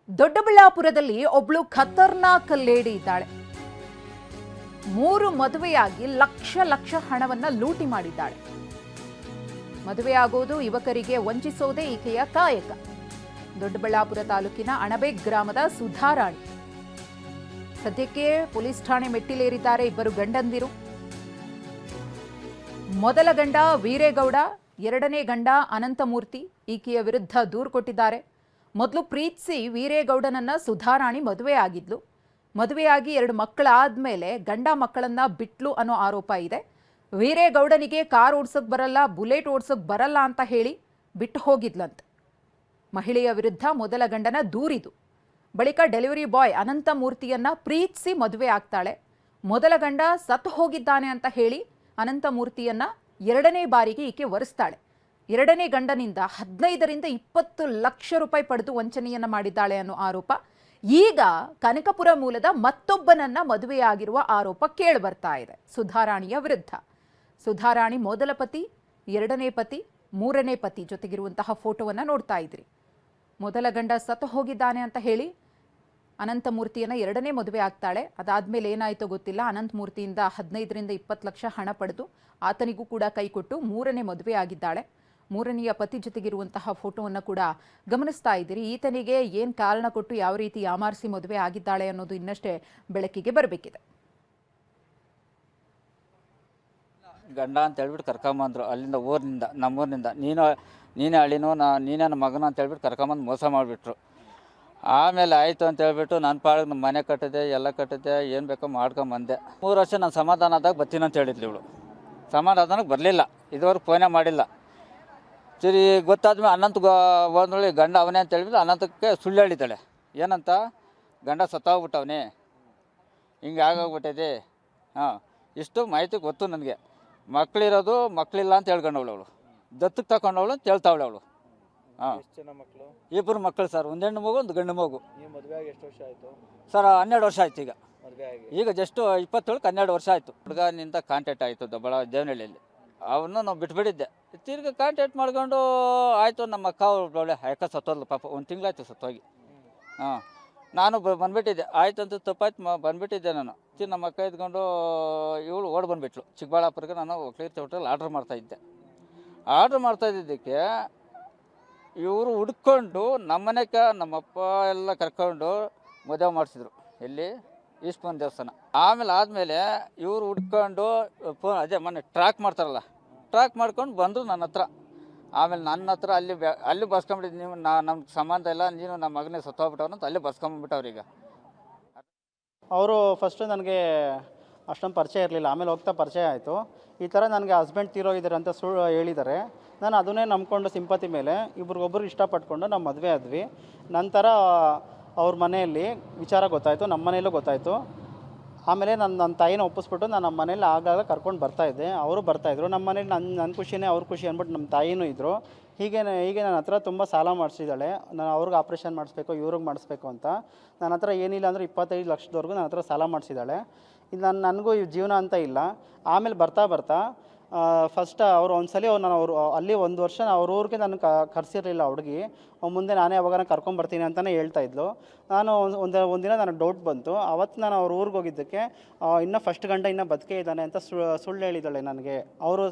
ದೊಡ್ಡಬಳ್ಳಾಪುರದಲ್ಲಿ ಒಬ್ಳು ಖತರ್ನಾಕ್ ಲೇಡಿ ಇದ್ದಾಳೆ. 3 ಮದುವೆಯಾಗಿ ಲಕ್ಷ ಲಕ್ಷ ಹಣವನ್ನ ಲೂಟಿ ಮಾಡಿದ್ದಾಳೆ. ಮದುವೆಯಾಗೋದು ಯುವಕರಿಗೆ ವಂಚಿಸೋದೇ ಈಕೆಯ ಕಾಯಕ. ದೊಡ್ಡಬಳ್ಳಾಪುರ ತಾಲೂಕಿನ ಅಣಬೆ ಗ್ರಾಮದ ಸುಧಾರಾಣಿ ಸದ್ಯಕ್ಕೆ ಪೊಲೀಸ್ ಠಾಣೆ ಮೆಟ್ಟಿಲೇರಿದ್ದಾರೆ ಇಬ್ಬರು ಗಂಡಂದಿರು. ಮೊದಲ ಗಂಡ ವೀರೇಗೌಡ, ಎರಡನೇ ಗಂಡ ಅನಂತಮೂರ್ತಿ ಈಕೆಯ ವಿರುದ್ಧ ದೂರು ಕೊಟ್ಟಿದ್ದಾರೆ. ಮೊದಲು ಪ್ರೀತಿಸಿ ವೀರೇಗೌಡನನ್ನ ಸುಧಾರಾಣಿ ಮದುವೆಯಾಗಿದ್ಲು. ಮದುವೆಯಾಗಿ 2 ಮಕ್ಕಳಾದ್ಮೇಲೆ ಗಂಡ ಮಕ್ಕಳನ್ನ ಬಿಟ್ಲು ಅನ್ನೋ ಆರೋಪ ಇದೆ. ವೀರೇಗೌಡನಿಗೆ ಕಾರ್ ಓಡ್ಸೋಕ್ ಬರಲ್ಲ, ಬುಲೆಟ್ ಓಡ್ಸೋಕ್ ಬರಲ್ಲ ಅಂತ ಹೇಳಿ ಬಿಟ್ಟು ಹೋಗಿದ್ಲಂತೆ. ಮಹಿಳೆಯ ವಿರುದ್ಧ ಮೊದಲ ಗಂಡನ ದೂರಿದು. ಬಳಿಕ ಡೆಲಿವರಿ ಬಾಯ್ ಅನಂತಮೂರ್ತಿಯನ್ನ ಪ್ರೀತಿಸಿ ಮದುವೆ ಆಗ್ತಾಳೆ. ಮೊದಲ ಗಂಡ ಸತ್ತು ಹೋಗಿದ್ದಾನೆ ಅಂತ ಹೇಳಿ ಅನಂತಮೂರ್ತಿಯನ್ನ 2ನೇ ಬಾರಿಗೆ ಈಕೆ ವರಿಸ್ತಾಳೆ. 2ನೇ ಗಂಡನಿಂದ 15ರಿಂದ 20 ಲಕ್ಷ ರೂಪಾಯಿ ಪಡೆದು ವಂಚನೆಯನ್ನ ಮಾಡಿದ್ದಾಳೆ ಅನ್ನೋ ಆರೋಪ. ಈಗ ಕನಕಪುರ ಮೂಲದ ಮತ್ತೊಬ್ಬನನ್ನ ಮದುವೆಯಾಗಿರುವ ಆರೋಪ ಕೇಳಿ ಬರ್ತಾ ಇದೆ ಸುಧಾರಾಣಿಯ ವಿರುದ್ಧ. ಸುಧಾರಾಣಿ ಮೊದಲ ಪತಿ, 2ನೇ ಪತಿ, 3ನೇ ಪತಿ ಜೊತೆಗಿರುವಂತಹ ಫೋಟೋವನ್ನ ನೋಡ್ತಾ ಇದ್ರಿ. ಮೊದಲ ಗಂಡ ಸತ್ತು ಹೋಗಿದ್ದಾನೆ ಅಂತ ಹೇಳಿ ಅನಂತಮೂರ್ತಿಯನ್ನ 2ನೇ ಮದುವೆ ಆಗ್ತಾಳೆ. ಅದಾದ್ಮೇಲೆ ಏನಾಯ್ತೋ ಗೊತ್ತಿಲ್ಲ. ಅನಂತಮೂರ್ತಿಯಿಂದ 15ರಿಂದ 20 ಲಕ್ಷ ಹಣ ಪಡೆದು ಆತನಿಗೂ ಕೂಡ ಕೈ ಕೊಟ್ಟು 3ನೇ ಮದುವೆ ಆಗಿದ್ದಾಳೆ. 3ನೇಯ ಪತಿ ಜೊತೆಗಿರುವಂತಹ ಫೋಟೋವನ್ನು ಕೂಡ ಗಮನಿಸ್ತಾ ಇದ್ದೀರಿ. ಈತನಿಗೆ ಏನು ಕಾರಣ ಕೊಟ್ಟು ಯಾವ ರೀತಿ ಯಾಮಾರಿಸಿ ಮದುವೆ ಆಗಿದ್ದಾಳೆ ಅನ್ನೋದು ಇನ್ನಷ್ಟೇ ಬೆಳಕಿಗೆ ಬರಬೇಕಿದೆ. ಗಂಡ ಅಂತ ಹೇಳ್ಬಿಟ್ಟು ಕರ್ಕೊಂಬಂದ್ರು ಅಲ್ಲಿಂದ ಊರಿನಿಂದ, ನಮ್ಮೂರಿನಿಂದ. ನೀನೇ ಅಳಿನೋ ನೀನೇ ನನ್ನ ಮಗನ ಅಂತ ಹೇಳ್ಬಿಟ್ಟು ಕರ್ಕೊಂಬಂದು ಮೋಸ ಮಾಡಿಬಿಟ್ರು. ಆಮೇಲೆ ಆಯಿತು ಅಂತ ಹೇಳ್ಬಿಟ್ಟು ನನ್ನ ಪಾಡಿಗೆ ನಮ್ಮ ಮನೆ ಕಟ್ಟಿದೆ, ಎಲ್ಲ ಕಟ್ಟಿದೆ, ಏನು ಬೇಕೋ ಮಾಡ್ಕೊಂಬಂದೆ. 3 ವರ್ಷ ನಾನು ಸಮಾಧಾನದಾಗ ಬರ್ತೀನಿ ಅಂತ ಹೇಳಿದ್ಲು ಇವಳು. ಸಮಾಧಾನಕ್ಕೆ ಬರಲಿಲ್ಲ, ಇದುವರೆಗೂ ಫೋನೇ ಮಾಡಿಲ್ಲ. ಸರಿ ಗೊತ್ತಾದ್ಮೇಲೆ ಅನಂತ ಬಂದೊಳ್ಳಿ ಗಂಡ ಅವನೇ ಅಂತ ಹೇಳ್ಬಿಟ್ಟು ಅನಂತಕ್ಕೆ ಸುಳ್ಳು ಹೇಳಿದ್ದಾಳೆ. ಏನಂತ, ಗಂಡ ಸತ್ತೋಗ್ಬಿಟ್ಟವನೇ, ಹಿಂಗೆ ಆಗೋಗ್ಬಿಟ್ಟಿದೆ. ಇಷ್ಟು ಮಾಹಿತಿ ಗೊತ್ತು ನನಗೆ. ಮಕ್ಕಳಿರೋದು ಮಕ್ಕಳಿಲ್ಲ ಅಂತ ಹೇಳ್ಕೊಂಡವಳು ಅವಳು. ದತ್ತಕ್ಕೆ ತಗೊಂಡವಳು ಅಂತ ಹೇಳ್ತಾವಳೆ ಅವಳು. ಇಬ್ಬರು ಮಕ್ಕಳು ಸರ್, 1 ಹೆಣ್ಣು ಮಗು 1 ಗಂಡು ಮಗು. ಎಷ್ಟು ವರ್ಷ ಆಯಿತು ಸರ್? 12 ವರ್ಷ ಆಯ್ತು ಈಗ. ಈಗ ಜಸ್ಟ್ 27ಕ್ಕೆ 12 ವರ್ಷ ಆಯಿತು. ಹುಡುಗನಿಂದ ಕಾಂಟ್ಯಾಕ್ಟ್ ಆಯಿತು ದೇವನಹಳ್ಳಿಯಲ್ಲಿ. ಅವನು ನಾವು ಬಿಟ್ಬಿಟ್ಟಿದ್ದೆ. ತಿರ್ಗಿ ಕಾಂಟ್ಯಾಕ್ಟ್ ಮಾಡ್ಕೊಂಡು ಆಯಿತು. ನಮ್ಮ ಅಕ್ಕ ಒಳ್ಳೆ ಅಕ್ಕ ಸತ್ತೋದ್ಲು ಪಾಪ, 1 ತಿಂಗಳಾಯ್ತು ಸತ್ತೋಗಿ. ನಾನು ಬಂದುಬಿಟ್ಟಿದ್ದೆ. ಆಯ್ತು ಅಂತ ತಪ್ಪಾಯ್ತು ಬಂದುಬಿಟ್ಟಿದ್ದೆ ನಾನು. ನಮ್ಮ ಅಕ್ಕ ಇದ್ಕೊಂಡು ಇವಳು ಓಡಿ ಬಂದುಬಿಟ್ಲು ಚಿಕ್ಕಬಳ್ಳಾಪುರಕ್ಕೆ. ನಾನು ಒಕ್ಲೀರ್ ಹೋಟೆಲ್ ಆರ್ಡ್ರ್ ಮಾಡ್ತಾಯಿದ್ದೆ. ಆರ್ಡ್ರ್ ಮಾಡ್ತಾಯಿದ್ದಕ್ಕೆ ಇವರು ಹುಡ್ಕೊಂಡು ನಮ್ಮನೆಗೆ ನಮ್ಮಪ್ಪ ಎಲ್ಲ ಕರ್ಕೊಂಡು ಮದುವೆ ಮಾಡಿಸಿದ್ರು. ಎಲ್ಲಿ? ಈಶ್ವರನ ದೇವಸ್ಥಾನ. ಆದಮೇಲೆ ಇವರು ಹುಡ್ಕೊಂಡು ಅದೇ ಮೊನ್ನೆ ಟ್ರ್ಯಾಕ್ ಮಾಡ್ತಾರಲ್ಲ, ಟ್ರ್ಯಾಕ್ ಮಾಡ್ಕೊಂಡು ಬಂದರು ನನ್ನ ಹತ್ರ. ಆಮೇಲೆ ನನ್ನ ಹತ್ರ ಅಲ್ಲಿ ಬಸ್ಕೊಂಬಿಟ್ಟಿದ್ದು. ನೀವು ನಮ್ಗೆ ಸಂಬಂಧ ಇಲ್ಲ, ನೀನು ನಮ್ಮ ಮಗನೇ ಸತ್ತೋಗ್ಬಿಟ್ಟವ್ರು ಅಂತ ಅಲ್ಲಿ ಬಸ್ಕೊಂಬಿಟ್ಟವ್ರೀಗ. ಅವರು ಫಸ್ಟು ನನಗೆ ಅಷ್ಟೊಂದು ಪರಿಚಯ ಇರಲಿಲ್ಲ. ಆಮೇಲೆ ಹೋಗ್ತಾ ಪರಿಚಯ ಆಯಿತು. ಈ ಥರ ನನಗೆ ಹಸ್ಬೆಂಡ್ ತೀರೋಗಿದ್ದಾರೆ ಅಂತ ಸುಳ್ಳು ಹೇಳಿದ್ದಾರೆ. ನಾನು ಅದನ್ನೇ ನಂಬ್ಕೊಂಡು ಸಿಂಪತಿ ಮೇಲೆ ಇಬ್ರಿಗೊಬ್ಬರು ಇಷ್ಟಪಟ್ಕೊಂಡು ನಾವು ಮದುವೆ ಆದ್ವಿ. ನಂತರ ಅವ್ರ ಮನೆಯಲ್ಲಿ ವಿಚಾರ ಗೊತ್ತಾಯಿತು, ನಮ್ಮ ಮನೆಯಲ್ಲೂ ಗೊತ್ತಾಯಿತು. ಆಮೇಲೆ ನನ್ನ ತಾಯಿನ ಒಪ್ಪಿಸ್ಬಿಟ್ಟು ನಾನು ನಮ್ಮ ಮನೇಲಿ ಆಗಾಗ ಕರ್ಕೊಂಡು ಬರ್ತಾಯಿದ್ದೆ. ಅವರು ಬರ್ತಾಯಿದ್ರು. ನಮ್ಮ ಮನೇಲಿ ನನ್ನ ಖುಷಿನೇ ಅವ್ರ ಖುಷಿ ಅಂದ್ಬಿಟ್ಟು ನಮ್ಮ ತಾಯಿನೂ ಇದ್ದರು. ಹೀಗೆ ನನ್ನ ಹತ್ರ ತುಂಬ ಸಾಲ ಮಾಡಿಸಿದ್ದಾಳೆ. ನಾನು ಅವ್ರಿಗೆ ಆಪ್ರೇಷನ್ ಮಾಡಿಸ್ಬೇಕು, ಇವ್ರಿಗೆ ಮಾಡಿಸ್ಬೇಕು ಅಂತ. ನನ್ನ ಹತ್ರ ಏನಿಲ್ಲ ಅಂದರೆ 25 ಲಕ್ಷದವರೆಗೂ ನನ್ನ ಹತ್ರ ಸಾಲ ಮಾಡಿಸಿದ್ದಾಳೆ. ಇದು ನನಗೂ ಜೀವನ ಅಂತ ಇಲ್ಲ. ಆಮೇಲೆ ಬರ್ತಾ ಫಸ್ಟ್ ಅವ್ರು ಒಂದ್ಸಲಿ ಅವರು ಅಲ್ಲಿ 1 ವರ್ಷ ಅವ್ರ ಊರಿಗೆ ನಾನು ಕರೆಸಿರಲಿಲ್ಲ ಹುಡುಗಿ. ಮುಂದೆ ನಾನೇ ಯಾವಾಗ ಕರ್ಕೊಂಬರ್ತೀನಿ ಅಂತಲೇ ಹೇಳ್ತಾಯಿದ್ಲು. ನಾನು ಒಂದಿನ ನನಗೆ ಡೌಟ್ ಬಂತು. ಅವತ್ತು ನಾನು ಅವ್ರ ಊರಿಗೆ ಹೋಗಿದ್ದಕ್ಕೆ ಇನ್ನೂ ಫಸ್ಟ್ ಗಂಡ ಇನ್ನೂ ಬದುಕೇ ಇದ್ದಾನೆ ಅಂತ ಸುಳ್ಳು ಹೇಳಿದ್ದಾಳೆ ನನಗೆ. ಅವರು